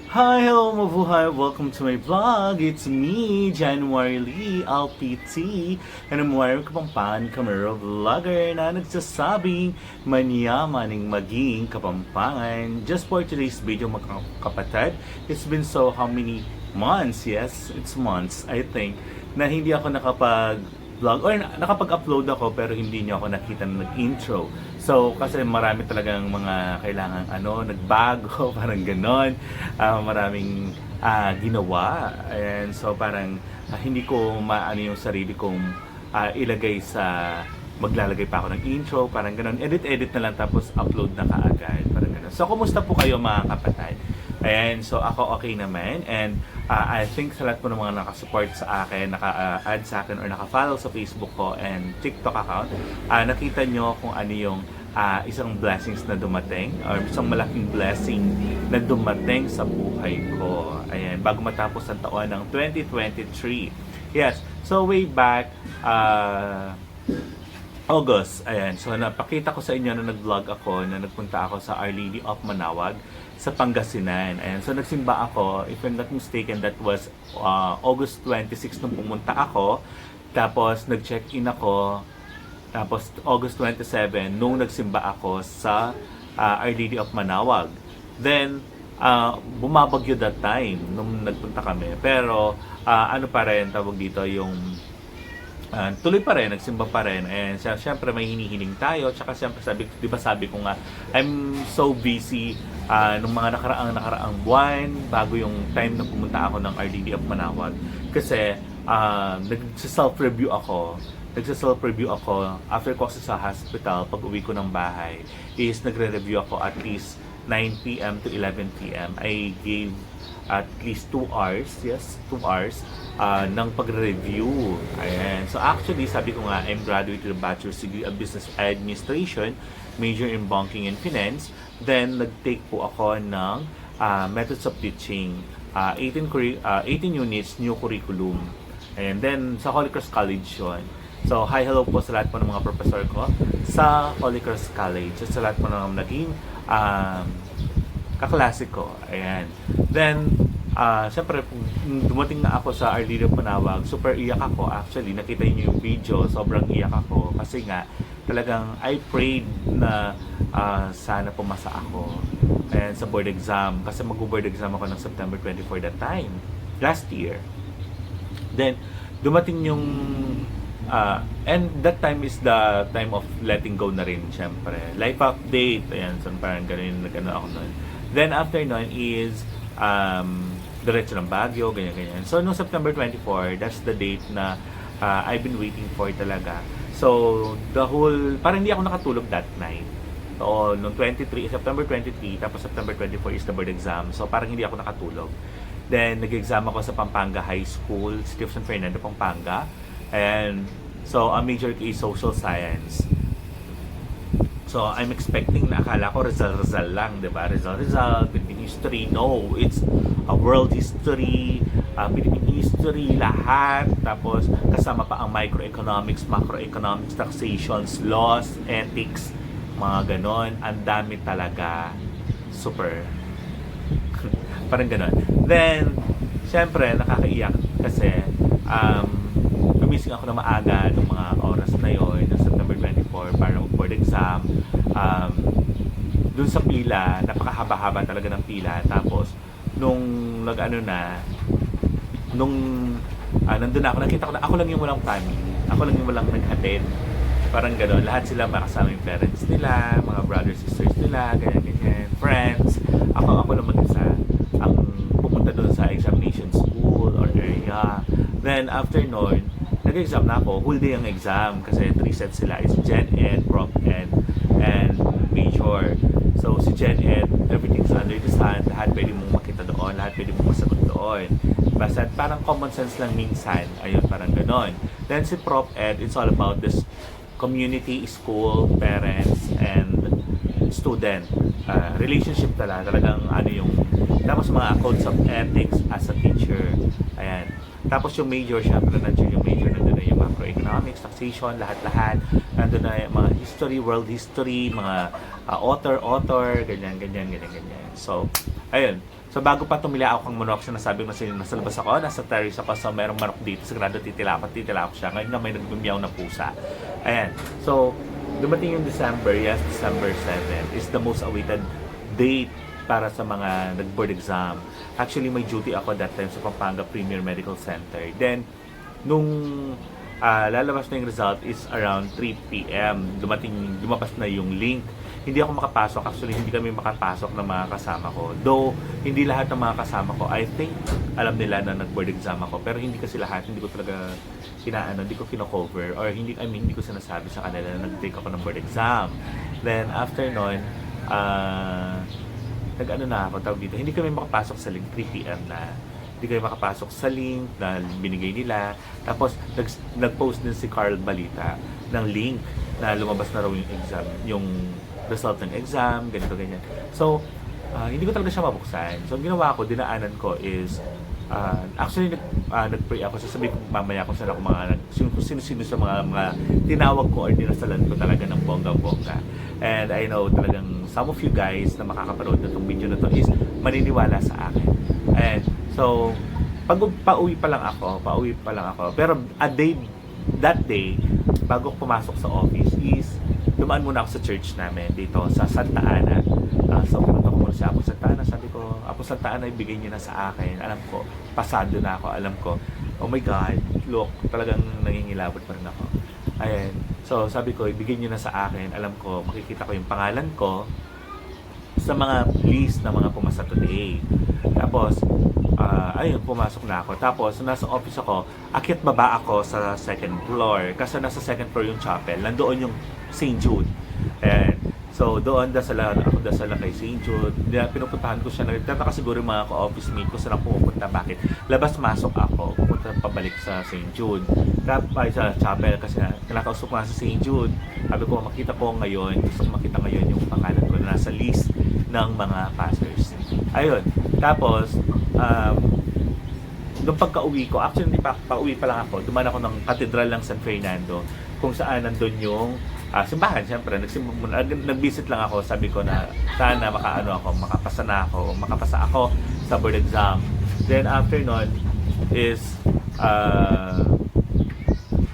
Hi, hello mabuhay! Welcome to my vlog! It's me, January Lee, LPT, and I'm wearing Kapampangan camera vlogger na nagsasabing manyamaning maging Kapampangan. Just for today's video mga kapatid, it's been so how many months, yes, it's months, I think, na hindi ako nakapag-vlog or nakapag-upload ako pero hindi niyo ako nakita na nag-intro. So, kasi marami talagang mga kailangan nagbago, parang ganon. Maraming ginawa. And so, parang hindi ko maano yung sarili kong ilagay sa maglalagay pa ako ng intro, parang ganon. Edit-edit na lang tapos upload na kaagad, parang ganon. So, kumusta po kayo mga kapatid? Ayan, so ako okay naman. And I think sa lahat po ng mga nakasupport sa akin, naka-add sa akin or naka-follow sa Facebook ko and TikTok account, nakita nyo kung ano yung isang blessings na dumating or isang malaking blessing na dumating sa buhay ko. Ayan, bago matapos ang taon ng 2023. Yes, so way back August, ayan. So, napakita ko sa inyo na nag-vlog ako, na nagpunta ako sa Our Lady of Manaoag sa Pangasinan. Ayan. So, nagsimba ako, if I'm not mistaken, that was August 26 nung pumunta ako. Tapos, nag-check-in ako. Tapos, August 27 nung nagsimba ako sa Our Lady of Manaoag. Then, bumabagyo that time nung nagpunta kami. Pero, ano pa rin, tawag dito, yung tuloy pa rin, nagsimba pa rin. And syempre may hinihiling tayo. Tsaka syempre sabi ko nga, I'm so busy nung mga nakaraang buwan bago yung time na pumunta ako ng Our Lady of Manaoag. Kasi nagsa-self-review ako after ko sa hospital. Pag uwi ko ng bahay is nagre-review ako at least 9 p.m. to 11 p.m. I gave at least 2 hours, yes, 2 hours ng pagre-review. Ayan. So actually, sabi ko nga, I'm graduate with a Bachelor's degree of Business Administration, major in Banking and Finance. Then, nag-take po ako ng Methods of Teaching, 18 units, new curriculum. And then, sa Holy Cross College yun. So, hi, hello po sa lahat po ng mga professor ko sa Holy Cross College. At sa lahat po ng naging kaklase ko. Ayan. Then, syempre, dumating na ako sa Our Lady of Manaoag, super iyak ako. Actually, nakita niyo yung video, sobrang iyak ako. Kasi nga, talagang I prayed na sana pumasa ako. And sa board exam. Kasi mag-board exam ako ng September 24 that time. Last year. Then, dumating yung and that time is the time of letting go na rin, syempre. Life update. Ayan, so parang ganun ako nun. Then after nun is diretso ng Baguio, ganyan. So, noong September 24, that's the date na I've been waiting for talaga. So, parang hindi ako nakatulog that night. So, noong September 23, tapos September 24 is the board exam. So, parang hindi ako nakatulog. Then, nag-exam ako sa Pampanga High School, City of San Fernando, Pampanga. And, so, ang major ko is Social Science. So, I'm expecting na akala ko Rizal lang, di ba? Rizal, Philippine history. No, it's a world history, Philippine history, lahat. Tapos, kasama pa ang microeconomics, macroeconomics, taxations, laws, ethics, mga ganon. Ang dami talaga. Super. Parang ganon. Then, syempre, nakakaiyak kasi, gumising ako na maaga ng mga oras na yon ng September 24 para mag-board exam. Dun sa pila, napakahaba-haba talaga ng pila. Tapos, nung nandun ako, nakita ko na ako lang yung walang family. Ako lang yung walang nag-attend. Parang gano'n. Lahat sila makasama yung parents nila, mga brothers, sisters nila, ganyan, friends. Ako lang mag-isa ang pumunta doon sa examination school or area. Then, after nun, nag-exam na ako. Whole day ang exam kasi 3 sets sila is Gen Ed, Prof Ed, and Major. So, si Gen Ed, everything's under the sun. Lahat pwede mong makita doon. Lahat pwede mong masagot doon. Basta parang common sense lang minsan. Ayun, parang ganon. Then si Prof Ed, it's all about this community, school, parents, and student. Relationship talagang yung tapos mga codes of ethics as a teacher. Ayan. Tapos yung major, syempre nandiyan yung major, nandun na yung macroeconomics, taxation, lahat-lahat. Nandun na yung mga history, world history, mga author, ganyan. So, ayun. So, bago pa tumila ako kang manok, sinasabi ko na nasa labas ako, nasa terrace ako, so merong manok dito, sigurado titilapot siya. Ngayon nga may nagbumiyaw na pusa. Ayan. So, dumating yung December, yes, December 7 is the most awaited date para sa mga nag-board exam. Actually, may duty ako that time sa Pampanga Premier Medical Center. Then, nung lalabas na yung result is around 3 p.m. Lumabas na yung link. Hindi ako makapasok. Actually, hindi kami makapasok ng mga kasama ko. Though, hindi lahat ng mga kasama ko, I think, alam nila na nag-board exam ako. Pero hindi kasi lahat, hindi ko talaga hindi ko kino-cover. Or hindi ko sinasabi sa kanila na nag-take ako ng board exam. Then, after nun, hindi kami makapasok sa link, 3 p.m. na. Hindi kami makapasok sa link na binigay nila. Tapos, nag-post din si Carl Balita ng link na lumabas na raw yung exam, yung result ng exam, ganyan. So, hindi ko talaga siya mabuksan. So, ang ginawa ko, dinaanan ko is, actually, nag-pray ako. Sasabihin ko mamaya kung sino sa mga tinawag ko or dinasalan ko talaga ng bonggang-bongga. And I know talagang some of you guys na makakapanood na itong video na to is maniniwala sa akin. And so, pauwi pa lang ako. Pero that day, bago pumasok sa office is, dumaan muna ako sa church namin dito sa Santa Ana. So, pinunta ko muna siya, Apo Santa Ana. Sabi ko, Apo Santa Ana, ibigay niyo na sa akin. Alam ko, pasado na ako. Alam ko, oh my God, look, talagang nangingilabot pa rin ako. Ayan. So, sabi ko, ibigay niyo na sa akin. Alam ko, makikita ko yung pangalan ko sa mga list na mga pumasa today. Tapos, ayun, pumasok na ako. Tapos, nasa office ako, akyat baba ako sa second floor. Kasi nasa second floor yung chapel. Nandoon yung St. Jude. Ayan. So, doon dasalan kay St. Jude. Pinupuntahan ko siya. Nagtataka siguro yung mga ka-office mate ko saan ako pupunta. Bakit? Labas-masok ako. Pupunta pabalik sa St. Jude. Tapos sa chapel kasi kinakausap ko nga sa St. Jude. Sabi ko, gusto ko makita ngayon yung pangalan ko na nasa list ng mga pastors. Ayun. Tapos, nung pagka-uwi ko, actually hindi pa pauwi pa lang ako, dumaan ako ng Katedral ng San Fernando kung saan nandun yung simbahan. Siyempre, nag-visit lang ako. Sabi ko na sana makapasa ako sa board exam. Then after nun is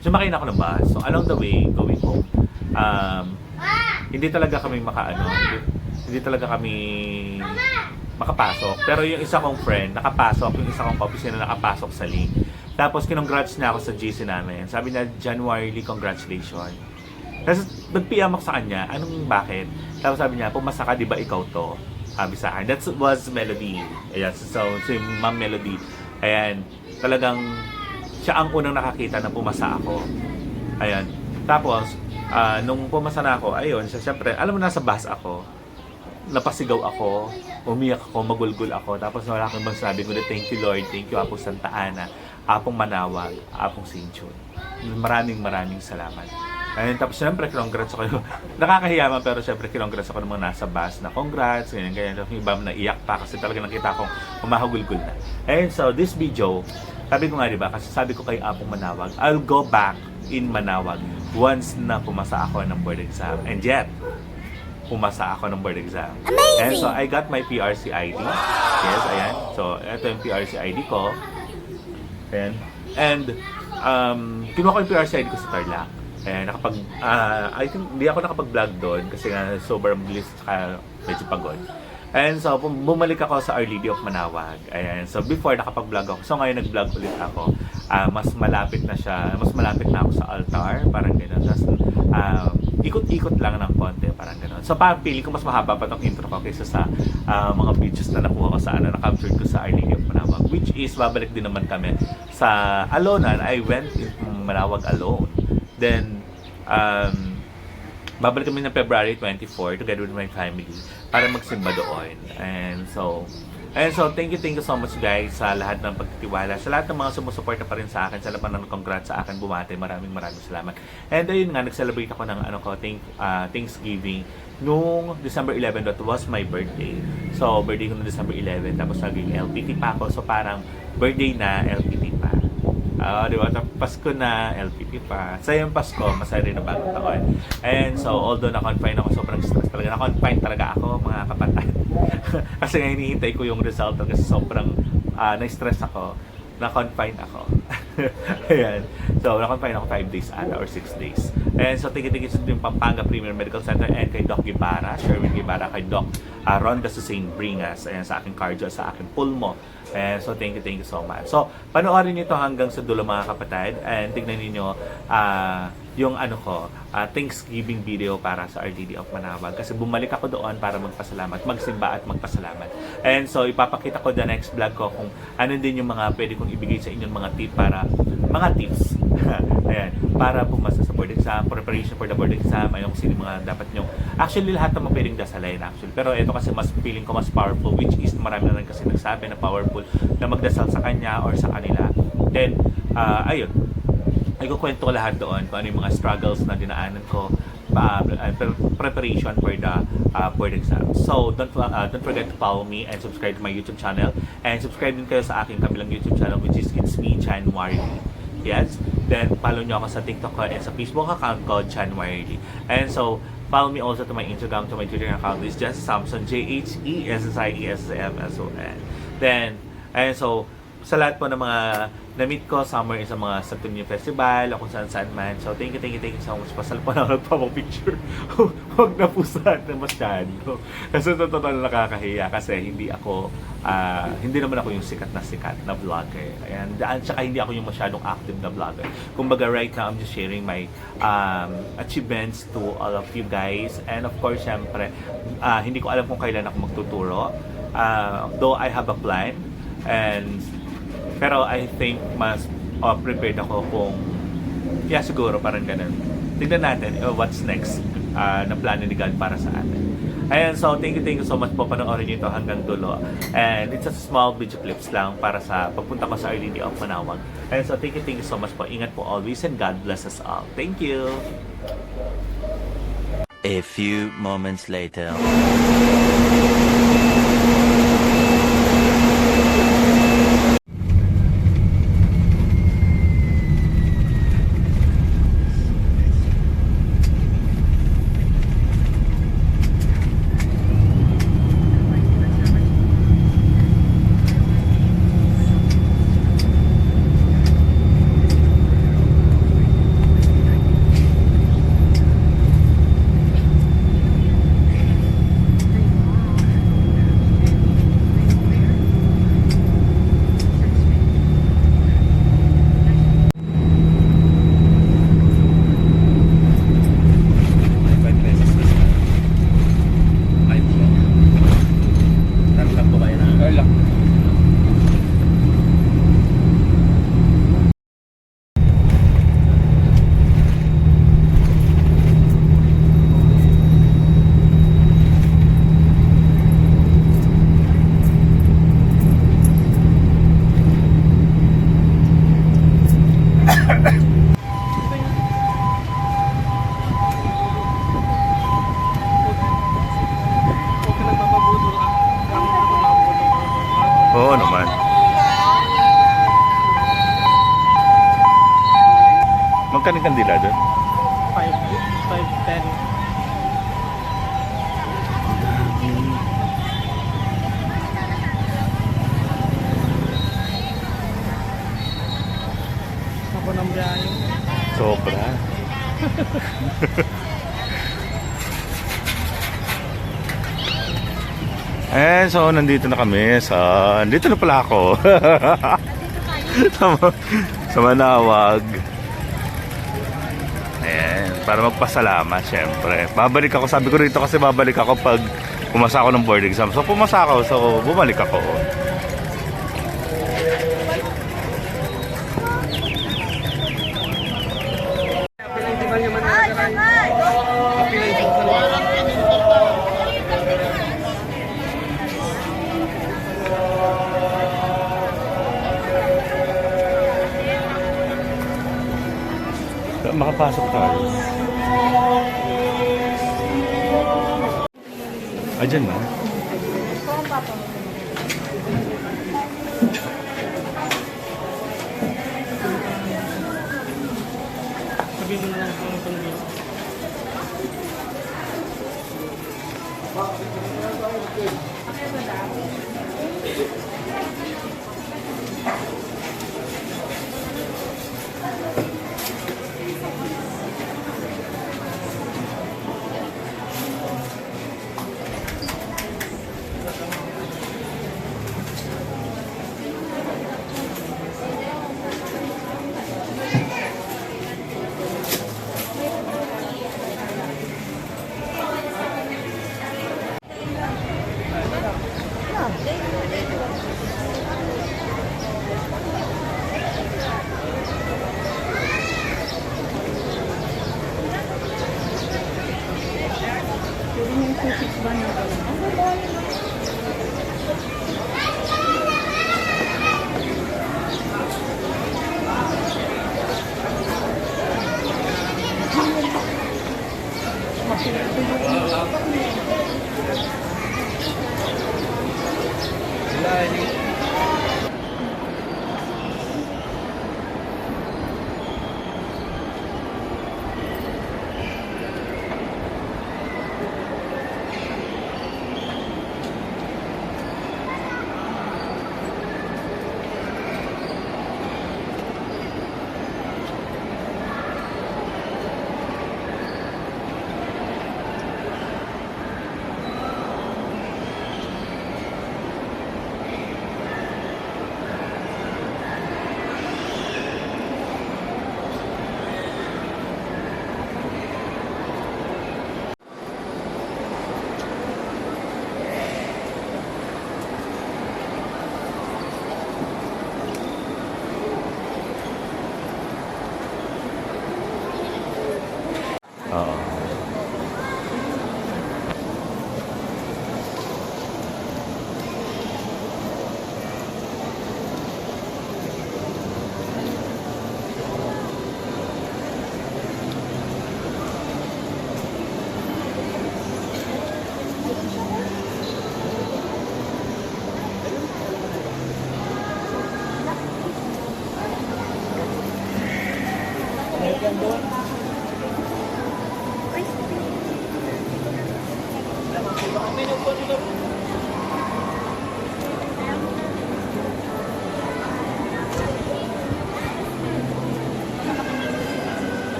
sumakay na ako ng bus. So along the way, going home, hindi talaga kami hindi talaga kami makapasok. Pero yung isa kong friend, nakapasok. Yung isa kong ka-opisina nakapasok sa link. Tapos, kinongrats niya ako sa GC namin. Sabi niya, January, congratulations. Tapos, nag-PM ako sa kanya, bakit? Tapos sabi niya, pumasa ka, di ba ikaw to? Sabi sa akin. That was Melody. Ayan, so Ma'am Melody. Ayan, talagang siya ang unang nakakita na pumasa ako. Ayan. Tapos, nung pumasa na ako, ayun, siyempre, alam mo, nasa bus ako. Napasigaw ako, umiyak ako, magulgul ako. Tapos wala akong bang sabi ko na thank you Lord, thank you Apo Santa Ana, Apong Manawag, Apong St. Jude. Maraming salamat. Ayun, tapos syempre, congrats ako. Nakakahiya man, pero syempre, congrats ako ng mga nasa bus na congrats, ganyan. Yung iba na iyak pa kasi talaga nakita akong umahagulgul na. And so, this video, sabi ko nga, diba, kasi sabi ko kay Apong Manawag, I'll go back in Manawag once na pumasa ako ng board exam. And yet, pumasa ako ng board exam. Amazing! And so, I got my PRC ID. Yes, ayan. So, ito yung PRC ID ko. Ayan. And, kinuha ko yung PRC ID ko sa Tarlac. I think hindi ako nakapag-vlog doon kasi nga sobrang bilis medyo pagod. And so, bumalik ako sa Our Lady of Manawag. Ayan. So, before nakapag-vlog ako. So, ngayon nag-vlog ulit ako. Mas malapit na ako sa altar. Parang gano'n. Tapos, ikot-ikot lang ng konti. Parang gano'n. So, pili ko mas mahaba pa itong intro ko kaysa sa mga videos na nakuha ko sa na-captured ko sa Our Lady of Manawag. Which is, babalik din naman kami sa Alonan. I went in Manawag alone. Then, babalik kami ng February 24 together with my family para magsimba doon. And so, thank you so much guys sa lahat ng pagtitiwala, sa lahat ng mga sumusuporta pa rin sa akin, sa lahat ng congrats sa akin, bumati, maraming salamat. And ayun nga, nag-celebrate ako ng Thanksgiving nung December 11, that was my birthday. So, birthday ko noong December 11, tapos naging LPT pa ako, so parang birthday na LPT pa. Di ba? Tapos Pasko na, LPP pa. Sayang Pasko, masaya rin ang bagong taon. And so, although na-confine ako, sobrang stress talaga. Na-confine talaga ako, mga kapatid. Kasi nga hinihintay ko yung result kasi sobrang na-stress ako. Na-confine ako. Ayan. So, na-confine ako 5 days ata or 6 days. And so, tiki-tiki sa yung Pampanga Premier Medical Center and kay Doc Guevara, Sherwin Guevara, kay Doc Ronda Susain Bringas, ayan, sa aking cardio, sa aking pulmo. And so, thank you so much. So, panoorin niyo ito hanggang sa dulo mga kapatid and tignan niyo yung Thanksgiving video para sa RDD of Manawag. Kasi bumalik ako doon para magpasalamat, magsimba at magpasalamat. And so, ipapakita ko the next vlog ko kung ano din yung mga pwede kong ibigay sa inyong mga tips ayan, para pumasa sa board exam, preparation for the board exam, ayun sino mga dapat nyo. Actually, lahat naman pwedeng dasalin actually. Pero ito kasi mas feeling ko mas powerful, which is marami na rin kasi nagsabi na powerful na magdasal sa kanya or sa kanila. Then, ayun, ay kukwento ko lahat doon kung ano yung mga struggles na dinaanan ko preparation for the board exam. So, don't forget to follow me and subscribe to my YouTube channel. And subscribe din kayo sa aking kabilang YouTube channel which is It's Me, Chan Warily. Yes? Then, follow nyo ako sa TikTok ko and sa Facebook account ko, Chan Warily. And so, follow me also to my Instagram, to my Twitter account is Jesse Samson, JHESSIESSMSON. Then, and so, sa lahat po ng mga na-meet ko, summer is sa mga Santo Niño Festival o kung saan man. So, thank you so much. Pasal po na nagpapapicture. Huwag na po saan na masyado. Kasi totoo na nakakahiya kasi hindi naman ako yung sikat na vlogger. Ayan. Tsaka hindi ako yung masyadong active na vlogger. Kumbaga, right now, I'm just sharing my achievements to all of you guys. And of course, syempre, hindi ko alam kung kailan ako magtuturo. Though I have a plan. Pero I think mas prepared ako kung siguro parang ganun. Tignan natin what's next na plano ni God para sa atin. Ayan, so thank you so much po. Panoorin nyo ito hanggang dulo. And it's a small video clips lang para sa pagpunta ko sa RDD of Manawag. And so thank you so much po. Ingat po always and God bless us all. Thank you! A few moments later. Oo naman. Magkano yung kandila doon? 5, 10. Ako ng biyahe. Sobra. So nandito na kami nandito na pala ako. sa Manawag. Ayan, para magpasalamat syempre. Babalik ako, sabi ko rito kasi babalik ako pag pumasa ako ng board exam. So pumasa ako, so bumalik ako. Makapasok tayo. Diyan na.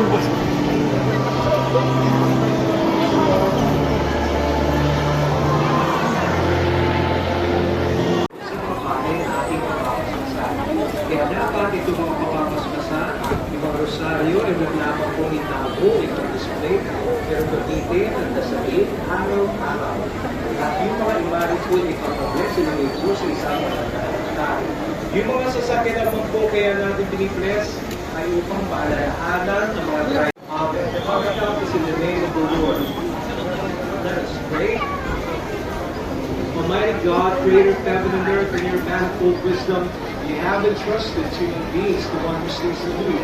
Kaya dapat itong mga pamamasmasan, yung mga rosaryo, ay maglamang pong itago, itong display, pero pagkitin at dasalin, araw-araw. At yung mga imari po ay ipapabless, ilagay po sa isang tayo. Yung mga sasakyan naman po kaya natin pinibless ay upang paalalahanan ng mga driver. The Father is in the name of the Lord. Let us pray. Almighty God, creator of heaven and earth, in your manifold wisdom, you have entrusted human beings to one who sleeps in you.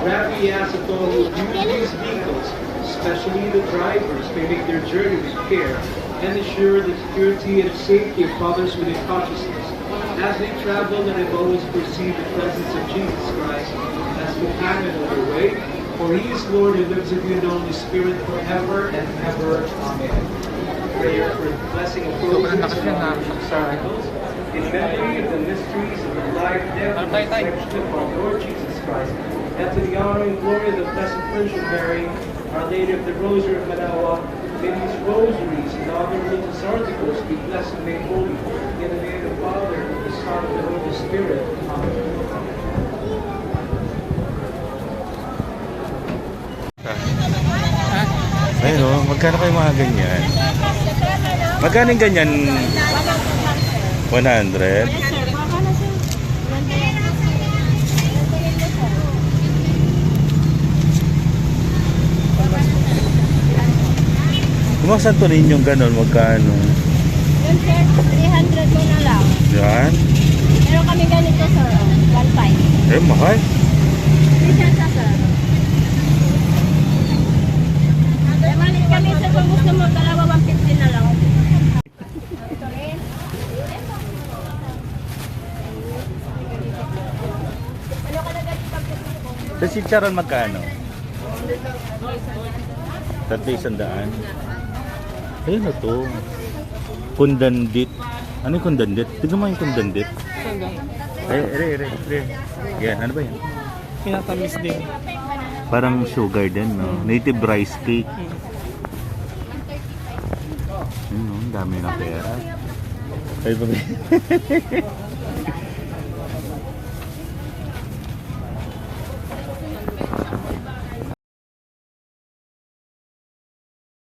Grant we ask that all who use these vehicles, especially the drivers, may make their journey with care and ensure the security and safety of others within consciousness. As they travel, let them always perceive the presence of Jesus Christ as companion on their way, for he is Lord who lives in you in the Holy Spirit forever and ever. Amen. Prayer for the blessing of those disciples in memory of the mysteries of the life, death, and resurrection of our Lord Jesus Christ, and to the honor and glory of the Blessed Virgin Mary, Our Lady of the Rosary of Manaoag, may these rosaries and other religious articles be blessed and made holy. In the name of the Father, and of the Son, and of the Holy Spirit. Amen. Ayun o, magkano kayo mga ganyan? Magkano yung ganyan? 100? Kung mga santunin yung gano'n, magkano? Yun sir, 300 mo na lang. Yan? Pero kami ganito sir, 1.5. Eh, mahal. Isa sir. Eh, malit kami sir, kung gusto mo, dalawa 150 na lang. Ano ka na ganito pag Sa chicharon magkano? 300. Ayun na to. Kundandit. Ano yung kundandit? Tignan mo yung kundandit. Yan, ano ba yan? Pinatamis din. Parang sugar din, no? Native rice cake. Ano, ang dami ng pera. Ay,